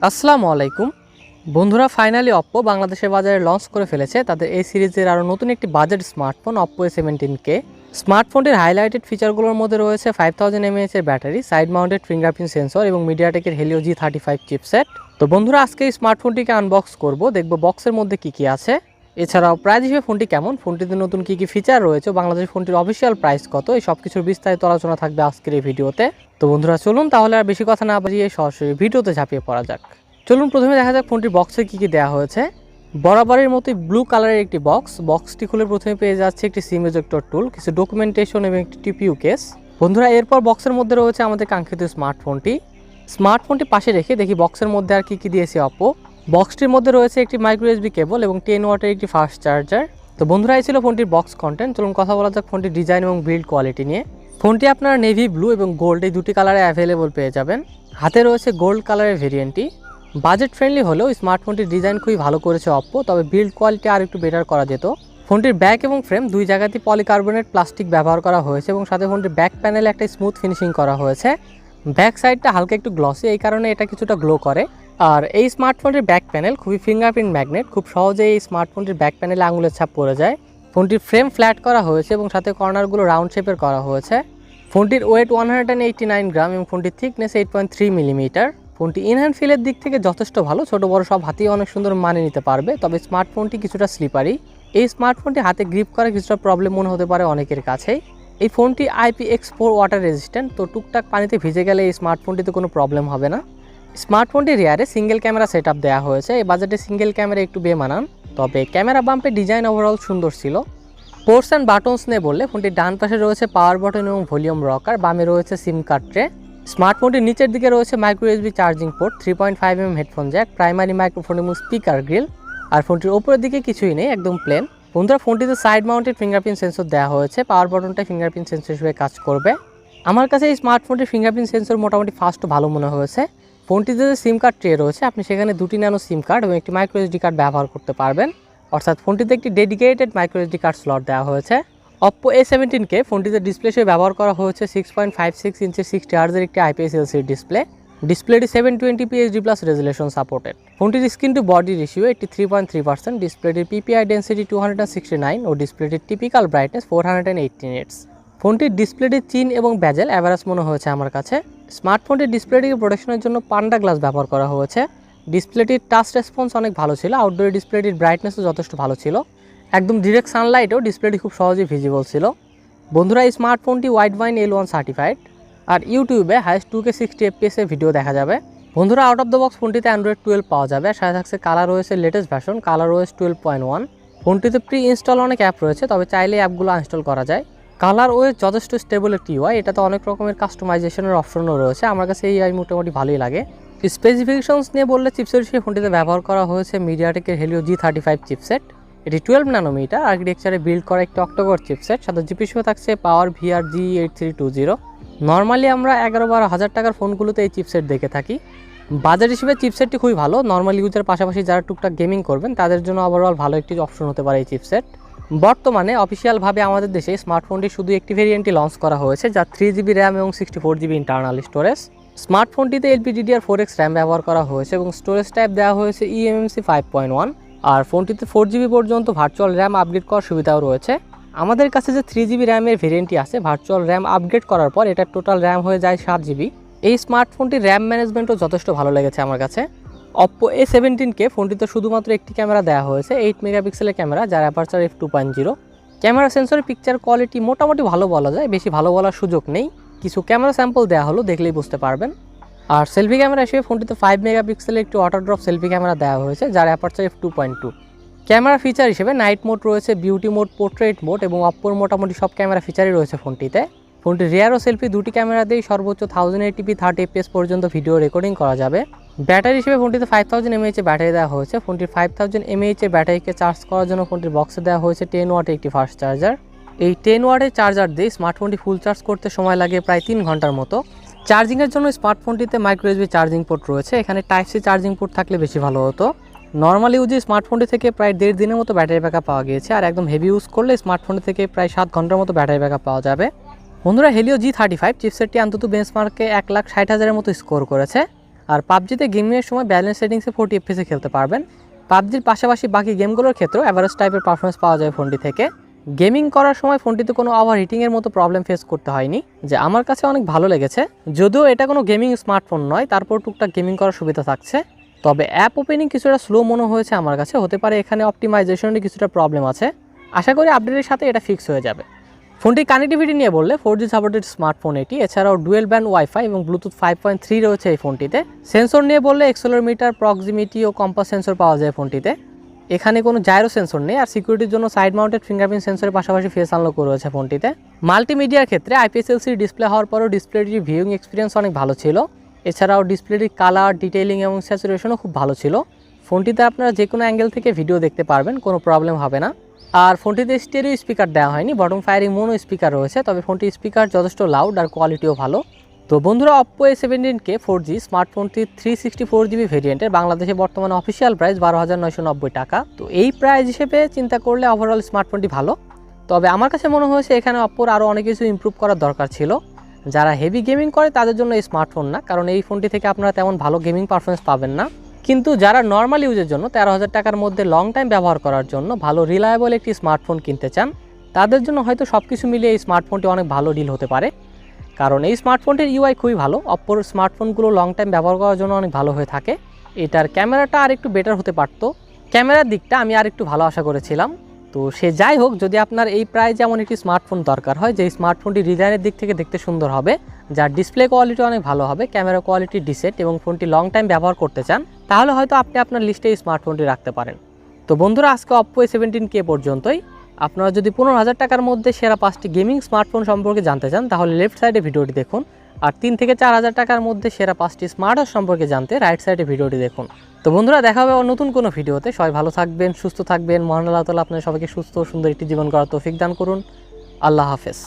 আসসালামু আলাইকুম বন্ধুরা, ফাইনালি অপ্পো বাংলাদেশের বাজারে লঞ্চ করে ফেলেছে তাদের এই সিরিজের আরও নতুন একটি বাজেট স্মার্টফোন অপ্পো A17K। স্মার্টফোনটির হাইলাইটেড ফিচারগুলোর মধ্যে রয়েছে 5000 mAh এর battery, side mounted fingerprint sensor এবং মিডিয়াটেকের হেলিও G35 চিপসেট। তো বন্ধুরা, আজকে এই স্মার্টফোনটিকে আনবক্স করব, দেখব বক্সের মধ্যে কি কি আছে, এছাড়াও প্রাইস হিসেবে ফোনটি কেমন, ফোনটিতে নতুন কি কি ফিচার রয়েছে, বাংলাদেশ ফোনটির অফিসিয়াল প্রাইস কত, এই সব কিছুর বিস্তারিত আলোচনা থাকবে আজকের এই ভিডিওতে। তো বন্ধুরা চলুন তাহলে আর বেশি কথা না বাড়িয়ে সরাসরি ভিডিওতে ঝাঁপিয়ে পড়া যাক। চলুন প্রথমে দেখা যাক ফোনটির বক্সে কী কী দেওয়া হয়েছে। বরাবরের মতোই ব্লু কালারের একটি বক্সটি খুলে প্রথমে পেয়ে যাচ্ছে একটি সিম এজেক্টর টুল, কিছু ডকুমেন্টেশন এবং একটি টিপিইউ কেস। বন্ধুরা, এরপর বক্সের মধ্যে রয়েছে আমাদের কাঙ্ক্ষিত স্মার্টফোনটি পাশে রেখে দেখি বক্সের মধ্যে আর কী দিয়েছে অপ্পো। বক্সটির মধ্যে রয়েছে একটি মাইক্রো USB কেবল এবং 10 ওয়াটের একটি ফাস্ট চার্জার। তো বন্ধুরা, এই ছিল ফোনটির বক্স কন্টেন্ট। চলুন কথা বলা যাক ফোনটির ডিজাইন এবং বিল্ড কোয়ালিটি নিয়ে। ফোনটি আপনারা নেভি ব্লু এবং গোল্ড এই দুটি কালারে অ্যাভেলেবল পেয়ে যাবেন। হাতে রয়েছে গোল্ড কালারের ভেরিয়েন্টটি। বাজেট ফ্রেন্ডলি হলেও স্মার্টফোনটির ডিজাইন খুবই ভালো করেছে অপ্পো, তবে বিল্ড কোয়ালিটি আর একটু বেটার করা যেত। ফোনটির ব্যাক এবং ফ্রেম দুই জায়গাতেই পলিকার্বনেট প্লাস্টিক ব্যবহার করা হয়েছে এবং সাথে ফোনটির ব্যাক প্যানেলে একটা স্মুথ ফিনিশিং করা হয়েছে। ব্যাক সাইডটা হালকা একটু গ্লসি, এই কারণে এটা কিছুটা গ্লো করে। আর এই স্মার্টফোনটির ব্যাক প্যানেল খুবই ফিঙ্গারপ্রিন্ট ম্যাগনেট, খুব সহজেই এই স্মার্টফোনটির ব্যাক প্যানেলে আঙুলের ছাপ পড়ে যায়। ফোনটির ফ্রেম ফ্ল্যাট করা হয়েছে এবং সাথে কর্নারগুলো রাউন্ড শেপের করা হয়েছে। ফোনটির ওয়েট 189 গ্রাম এবং ফোনটির থিকনেস 8.3 মিলিমিটার। ফোনটি ইন হ্যান্ড ফিলের দিক থেকে যথেষ্ট ভালো, ছোট বড় সব হাতেই অনেক সুন্দর মানিয়ে নিতে পারবে। তবে স্মার্টফোনটি কিছুটা স্লিপারি, এই স্মার্টফোনটি হাতে গ্রিপ করা কিছুটা প্রবলেম মনে হতে পারে অনেকের কাছেই। এই ফোনটি IPX4 ওয়াটার রেজিস্ট্যান্ট, তো টুকটাক পানিতে ভিজে গেলে এই স্মার্টফোনটিতে কোনো প্রবলেম হবে না। স্মার্টফোনটি রিয়ারে সিঙ্গেল ক্যামেরা সেট আপ দেওয়া হয়েছে, এই বাজেটে সিঙ্গেল ক্যামেরা একটু বেমানান, তবে ক্যামেরা বাম্পের ডিজাইন ওভারঅল সুন্দর ছিল। পোর্টস অ্যান্ড বাটনস নিয়ে বললে ফোনটির ডান পাশে রয়েছে পাওয়ার বাটন এবং ভলিউম রকার, বামে রয়েছে সিম কার্ড ট্রে। স্মার্টফোনটির নিচের দিকে রয়েছে micro USB charging port, 3.5mm headphone Jack, primary microphone এবং স্পিকার গ্রিল। আর ফোনটির ওপরের দিকে কিছুই নেই, একদম প্লেন। বন্ধুরা, ফোনটিতে সাইড মাউন্টেড ফিঙ্গারপ্রিন্ট সেন্সর দেওয়া হয়েছে, পাওয়ার বাটনটা ফিঙ্গারপ্রিন্ট সেন্সর হিসেবে কাজ করবে। আমার কাছে এই স্মার্টফোনটির ফিঙ্গারপ্রিন্ট সেন্সর মোটামুটি ফাস্ট ভালো মনে হয়েছে। ফোনটিতে যে সিম কার্ড ট্রে রয়েছে, আপনি সেখানে দুটি ন্যানো সিম কার্ড এবং একটি মাইক্রো SD কার্ড ব্যবহার করতে পারবেন, অর্থাৎ ফোনটিতে একটি dedicated micro SD card slot দেওয়া হয়েছে। OPPO A17K ফোনটিতে ডিসপ্লে হিসেবে ব্যবহার করা হয়েছে 6.56 ইঞ্চের 60 হার্জের একটি IPS LCD ডিসপ্লে। ডিসপ্লেটি 720p HD+ রেজুলেশন সাপোর্টেড। ফোনটির স্ক্রিন টু বডি রেশিও 83.3%, ডিসপ্লেটির PPI ডেন্সিটি 269 ও ডিসপ্লেটির টিপিক্যাল ব্রাইটনেস 418 নিটস। ফোনটির ডিসপ্লেটির চিন এবং ব্যাজেল অ্যাভারেজ মনে হয়েছে আমার কাছে। স্মার্টফোনটির ডিসপ্লেটিকে প্রোটেকশনের জন্য পান্ডা গ্লাস ব্যবহার করা হয়েছে। ডিসপ্লেটির টাচ রেসপন্স অনেক ভালো ছিল, আউটডোর ডিসপ্লেটির ব্রাইটনেসও যথেষ্ট ভালো ছিল, একদম ডিরেক্ট সানলাইটেও ডিসপ্লেটি খুব সহজেই ভিজিবল ছিল। বন্ধুরা, এই স্মার্টফোনটি ওয়াইডভাইন L1 সার্টিফাইড, আর ইউটিউবে হাইস্ট 2K 60 FPS ভিডিও দেখা যাবে। বন্ধুরা, আউট অফ দ্য বক্স ফোনটিতে Android 12 পাওয়া যাবে, সাথে থাকছে কালার OS এর লেটেস্ট ভার্সন ColorOS 12.1। ফোনটিতে প্রি ইনস্টল অনেক অ্যাপ রয়েছে, তবে চাইলে অ্যাপগুলো ইনস্টল করা যায়। ColorOS যথেষ্ট স্টেবল একটি UI, এটাতে অনেক রকমের কাস্টমাইজেশনের অপশনও রয়েছে, আমার কাছে এই UI মোটামুটি ভালোই লাগে। স্পেসিফিকেশনস নিয়ে বললে চিপসেট হিসেবে ফোনটিতে ব্যবহার করা হয়েছে মিডিয়াটেকের হেলিও G35 চিপসেট। এটি 12 ন্যানোমিটার আর্কিটেকচারে বিল্ড করা একটি অক্টোকোর চিপসেট, সাথে জিপিসিও থাকছে পাওয়ার VR G8320। নর্মালি আমরা 11-12 হাজার টাকার ফোনগুলোতে এই চিপসেট দেখে থাকি। বাজার হিসেবে চিপসেটটি খুবই ভালো, নর্মাল ইউজের পাশাপাশি যারা টুকটাক গেমিং করবেন তাদের জন্য ওভারঅল ভালো একটি অপশন হতে পারে এই চিপসেট। বর্তমানে অফিসিয়ালভাবে আমাদের দেশে স্মার্টফোনটি শুধু একটি ভেরিয়েন্টই লঞ্চ করা হয়েছে, যা 3GB র্যাম এবং 64GB internal storage. স্মার্টফোনটিতে LPDDR4X RAM ব্যবহার করা হয়েছে এবং স্টোরেজ টাইপ দেওয়া হয়েছে eMMC 5.1। আর ফোনটিতে 4GB পর্যন্ত ভার্চুয়াল র্যাম আপগ্রেড করার সুবিধাও রয়েছে। আমাদের কাছে যে 3GB র্যামের ভেরিয়েন্টটি আছে, ভার্চুয়াল র্যাম আপগ্রেড করার পর এটার টোটাল র্যাম হয়ে যায় 7GB। এই স্মার্টফোনটির র্যাম ম্যানেজমেন্টও যথেষ্ট ভালো লেগেছে আমার কাছে। OPPO A17K ফোনটিতে শুধুমাত্র একটি ক্যামেরা দেওয়া হয়েছে, 8 মেগাপিক্সেলের ক্যামেরা, যার অ্যাপারচার f2.0। ক্যামেরা সেন্সরের পিকচার কোয়ালিটি মোটামুটি ভালো বলা যায়, বেশি ভালো বলার সুযোগ নেই। কিছু ক্যামেরা স্যাম্পল দেওয়া হলো, দেখলেই বুঝতে পারবেন। আর সেলফি ক্যামেরা হিসেবে ফোনটিতে 5 মেগাপিক্সেলের একটি ওয়াটার ড্রপ সেলফি ক্যামেরা দেওয়া হয়েছে, যার অ্যাপারচার f2.2। ক্যামেরা ফিচার হিসেবে নাইট মোড রয়েছে, বিউটি মোড, পোর্ট্রেট মোড এবং অপ্পোর মোটামুটি সব ক্যামেরা ফিচারই রয়েছে ফোনটিতে। ফোনটির রিয়ার ও সেলফি দুটি ক্যামেরাতেই সর্বোচ্চ 1080p 30 fps পর্যন্ত ভিডিও রেকর্ডিং করা যাবে। ব্যাটারি হিসেবে ফোনটিতে 5000 mAh ব্যাটারি দেওয়া হয়েছে। ফোনটির 5000 mAh ব্যাটারিকে চার্জ করার জন্য ফোনটির বক্সে দেওয়া হয়েছে 10 ওয়াটের একটি ফাস্ট চার্জার। এই 10 ওয়াটের চার্জার দিয়ে স্মার্টফোনটি ফুল চার্জ করতে সময় লাগে প্রায় 3 ঘন্টার মতো। চার্জিংয়ের জন্য স্মার্টফোনটিতে মাইক্রো USB চার্জিং পোর্ট রয়েছে, এখানে টাইপ সি চার্জিং পোর্ট থাকলে বেশি ভালো হতো। নর্মাল ইউজে স্মার্টফোনটি থেকে প্রায় 1.5 দিনের মতো ব্যাটারি ব্যাকআপ পাওয়া গিয়েছে, আর একদম হেভি ইউজ করলে স্মার্টফোন থেকে প্রায় 7 ঘন্টার মতো ব্যাটারি ব্যাকআপ পাওয়া যাবে। বন্ধুরা, হেলিও G35 চিপসেটটি অন্তত বেঞ্চমার্কে 1,60,000-এর মতো স্কোর করেছে। আর পাবজিতে গেমিংয়ের সময় ব্যালেন্স সেটিংসে 40 FPS খেলতে পারবেন। পাবজির পাশাপাশি বাকি গেমগুলোর ক্ষেত্রেও অ্যাভারেজ টাইপের পারফরমেন্স পাওয়া যায় ফোনটি থেকে। গেমিং করার সময় ফোনটিতে কোনো ওভার হিটিংয়ের মতো প্রবলেম ফেস করতে হয়নি, যে আমার কাছে অনেক ভালো লেগেছে। যদিও এটা কোনো গেমিং স্মার্টফোন নয়, তারপর টুকটাক গেমিং করার সুবিধা থাকছে। তবে অ্যাপ ওপেনিং কিছুটা স্লো মনে হয়েছে আমার কাছে, হতে পারে এখানে অপটিমাইজেশনের কিছুটা প্রবলেম আছে। আশা করি আপডেটের সাথে এটা ফিক্স হয়ে যাবে। ফোনটির কানেক্টিভিটি নিয়ে বললে 4G সাপোর্টেড স্মার্টফোন এটি। এছাড়াও ডুয়েল ব্যান্ড ওয়াইফাই এবং ব্লুটুথ 5.3 রয়েছে এই ফোনটিতে। সেন্সর নিয়ে বললে অ্যাক্সেলেরোমিটার, প্রক্সিমিটি ও কম্পাস সেন্সর পাওয়া যায় ফোনটিতে। এখানে কোনো জাইরো সেন্সর নেই, আর সিকিউরিটির জন্য সাইড মাউন্টেড ফিঙ্গারপ্রিন্ট সেন্সরের পাশাপাশি ফেস আনলক রয়েছে ফোনটিতে। মাল্টিমিডিয়ার ক্ষেত্রে IPS-LCD ডিসপ্লে হওয়ার পরও ডিসপ্লেটির ভিউইং এক্সপিরিয়েন্স অনেক ভালো ছিল। এছাড়াও ডিসপ্লেটির কালার, ডিটেইলিং এবং স্যাচুরেশনও খুব ভালো ছিল। ফোনটিতে আপনারা যে কোনো অ্যাঙ্গেল থেকে ভিডিও দেখতে পারবেন, কোনো প্রবলেম হবে না। আর ফোনটিতে স্টেরিও স্পিকার দেওয়া হয়নি, বটম ফায়ারিং মোনো স্পিকার রয়েছে। তবে ফোনটির স্পিকার যথেষ্ট লাউড আর কোয়ালিটিও ভালো। তো বন্ধুরা, OPPO A17K 4G স্মার্টফোনটি 364GB ভেরিয়েন্টের বাংলাদেশে বর্তমানে অফিসিয়াল প্রাইস 12,990 টাকা। তো এই প্রাইস হিসেবে চিন্তা করলে ওভারঅল স্মার্টফোনটি ভালো। তবে আমার কাছে মনে হয়েছে এখানে অপ্পোর আরও অনেক কিছু ইমপ্রুভ করার দরকার ছিল। যারা হেভি গেমিং করে তাদের জন্য এই স্মার্টফোন না, কারণ এই ফোনটি থেকে আপনারা তেমন ভালো গেমিং পারফরমেন্স পাবেন না। কিন্তু যারা নর্মাল ইউজের জন্য 13,000 টাকার মধ্যে লং টাইম ব্যবহার করার জন্য ভালো রিলায়েবল একটি স্মার্টফোন কিনতে চান, তাদের জন্য হয়তো সব কিছু মিলিয়ে এই স্মার্টফোনটি অনেক ভালো ডিল হতে পারে। কারণ এই স্মার্টফোনটির UI খুবই ভালো। অপ্পোর স্মার্টফোনগুলো লং টাইম ব্যবহার করার জন্য অনেক ভালো হয়ে থাকে। এটার ক্যামেরাটা আর একটু বেটার হতে পারত, ক্যামেরার দিকটা আমি আর একটু ভালো আশা করেছিলাম। তো সে যাই হোক, যদি আপনার এই প্রাইজে এমন একটি স্মার্টফোন দরকার হয় যে স্মার্টফোনটি ডিজাইনের দিক থেকে দেখতে সুন্দর হবে, যার ডিসপ্লে কোয়ালিটি অনেক ভালো হবে, ক্যামেরা কোয়ালিটি ডিসেন্ট এবং ফোনটি লং টাইম ব্যবহার করতে চান, তাহলে হয়তো আপনি আপনার লিস্টে এই স্মার্টফোনটি রাখতে পারেন। তো বন্ধুরা, আজকে OPPO A17K পর্যন্তই। আপনারা যদি 15,000 টাকার মধ্যে সেরা 5টি গেমিং স্মার্টফোন সম্পর্কে জানতে চান, তাহলে লেফট সাইডে ভিডিওটি দেখুন। আর 3 থেকে 4,000 টাকার মধ্যে সেরা 5টি স্মার্ট ওয়াচ সম্পর্কে জানতে রাইট সাইডে ভিডিওটি দেখুন। তো বন্ধুরা, দেখা হবে নতুন কোনো ভিডিওতে। সবাই ভালো থাকবেন, সুস্থ থাকবেন। মহান আল্লাহ তাআলা আপনাদের সবাইকে সুস্থ ও সুন্দর একটি জীবন গড়ার তৌফিক দান করুন। আল্লাহ হাফেজ।